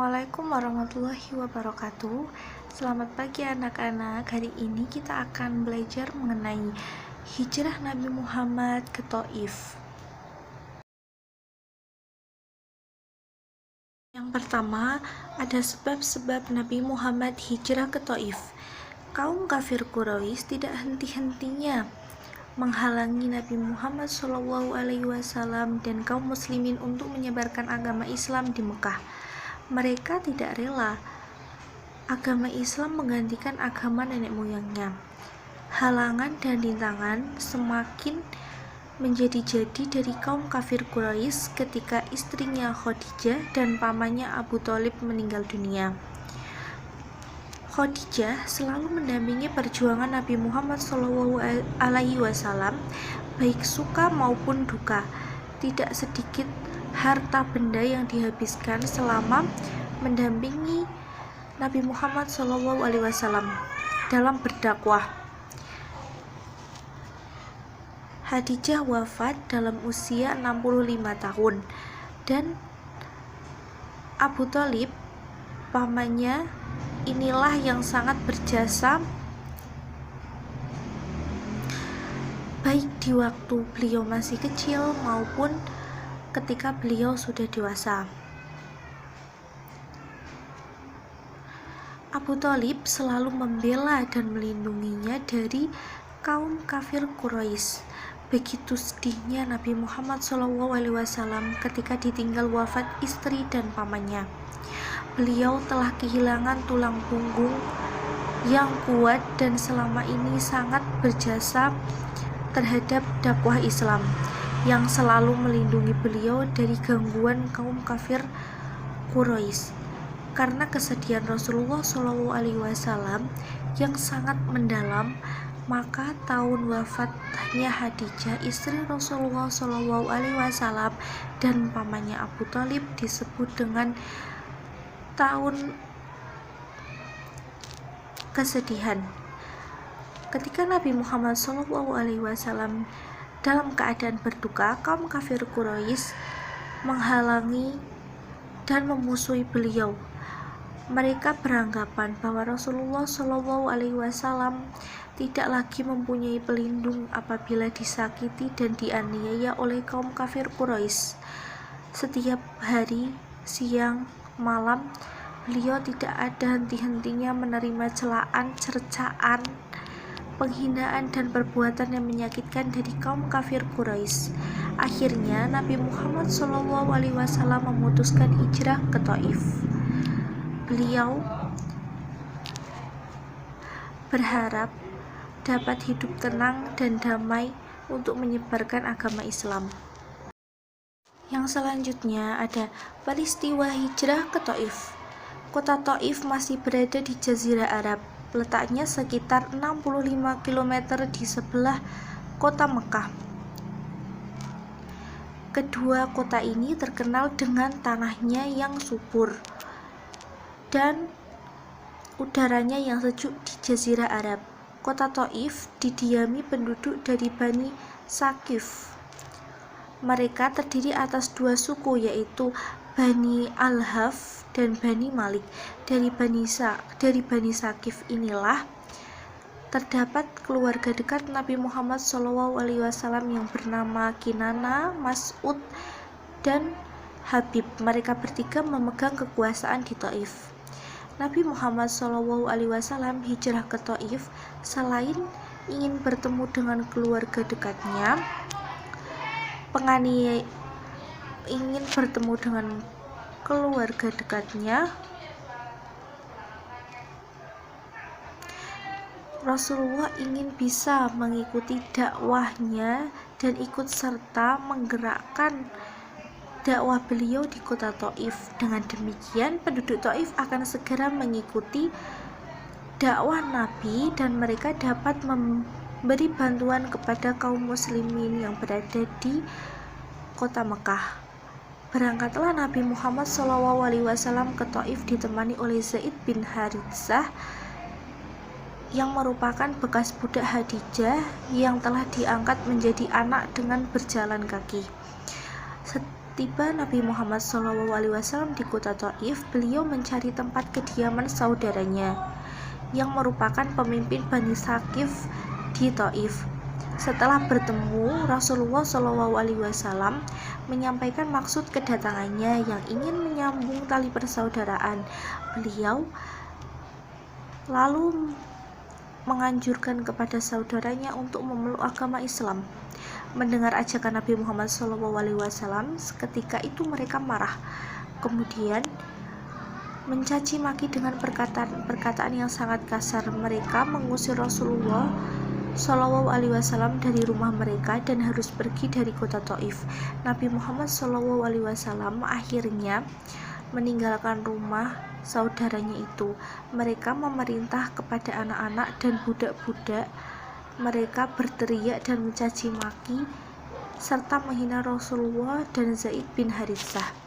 Assalamualaikum warahmatullahi wabarakatuh. Selamat pagi anak-anak. Hari ini kita akan belajar mengenai hijrah Nabi Muhammad ke Thaif. Yang pertama, ada sebab-sebab Nabi Muhammad hijrah ke Thaif. Kaum kafir Quraisy tidak henti-hentinya menghalangi Nabi Muhammad SAW dan kaum muslimin untuk menyebarkan agama Islam di Mekah. Mereka tidak rela agama Islam menggantikan agama nenek moyangnya. Halangan dan rintangan semakin menjadi-jadi dari kaum kafir Quraisy ketika istrinya Khadijah dan pamannya Abu Thalib meninggal dunia. Khadijah selalu mendampingi perjuangan Nabi Muhammad SAW, baik suka maupun duka. Tidak sedikit harta benda yang dihabiskan selama mendampingi Nabi Muhammad SAW dalam berdakwah. Khadijah wafat dalam usia 65 tahun dan Abu Thalib, pamannya, inilah yang sangat berjasa baik di waktu beliau masih kecil maupun ketika beliau sudah dewasa. Abu Thalib selalu membela dan melindunginya dari kaum kafir Quraisy. Begitu sedihnya Nabi Muhammad SAW ketika ditinggal wafat istri dan pamannya. Beliau telah kehilangan tulang punggung yang kuat dan selama ini sangat berjasa terhadap dakwah Islam, yang selalu melindungi beliau dari gangguan kaum kafir Quraisy. Karena kesedihan Rasulullah SAW yang sangat mendalam, maka tahun wafatnya Khadijah, istri Rasulullah SAW, dan pamannya Abu Thalib disebut dengan tahun kesedihan. Ketika Nabi Muhammad SAW dalam keadaan berduka, kaum kafir Quraisy menghalangi dan memusuhi beliau. Mereka beranggapan bahwa Rasulullah SAW tidak lagi mempunyai pelindung apabila disakiti dan dianiaya oleh kaum kafir Quraisy. Setiap hari, siang, malam, beliau tidak ada henti-hentinya menerima celaan, cercaan, penghinaan dan perbuatan yang menyakitkan dari kaum kafir Quraisy. Akhirnya Nabi Muhammad SAW memutuskan hijrah ke Thaif. Beliau berharap dapat hidup tenang dan damai untuk menyebarkan agama Islam. Yang selanjutnya ada peristiwa hijrah ke Thaif. Kota Thaif masih berada di Jazirah Arab. Letaknya sekitar 65 km di sebelah kota Mekah. Kedua kota ini terkenal dengan tanahnya yang subur dan udaranya yang sejuk di Jazirah Arab. Kota Thaif didiami penduduk dari Bani Saqif. Mereka terdiri atas dua suku, yaitu Bani Al-Haf dan Bani Malik. Dari Bani Saqif inilah terdapat keluarga dekat Nabi Muhammad SAW yang bernama Kinana, Mas'ud, dan Habib. Mereka bertiga memegang kekuasaan di Thaif. Nabi Muhammad SAW hijrah ke Thaif selain ingin bertemu dengan keluarga dekatnya, Rasulullah ingin bisa mengikuti dakwahnya dan ikut serta menggerakkan dakwah beliau di kota Thaif. Dengan demikian, penduduk Thaif akan segera mengikuti dakwah Nabi dan mereka dapat memberi bantuan kepada kaum muslimin yang berada di kota Mekah. Berangkatlah Nabi Muhammad SAW ke Thaif ditemani oleh Zaid bin Haritsah yang merupakan bekas budak Khadijah yang telah diangkat menjadi anak dengan berjalan kaki. Tiba Nabi Muhammad SAW di kota Taif, beliau mencari tempat kediaman saudaranya yang merupakan pemimpin Bani Saqif di Taif. Setelah bertemu, Rasulullah SAW menyampaikan maksud kedatangannya yang ingin menyambung tali persaudaraan. Beliau lalu menganjurkan kepada saudaranya untuk memeluk agama Islam. Mendengar ajakan Nabi Muhammad SAW, seketika itu mereka marah, kemudian mencaci maki dengan perkataan yang sangat kasar. Mereka mengusir Rasulullah SAW dari rumah mereka dan harus pergi dari kota Taif. Nabi Muhammad SAW akhirnya meninggalkan rumah saudaranya itu. Mereka memerintah kepada anak-anak dan budak-budak. Mereka berteriak dan mencaci maki serta menghina Rasulullah dan Zaid bin Haritsah.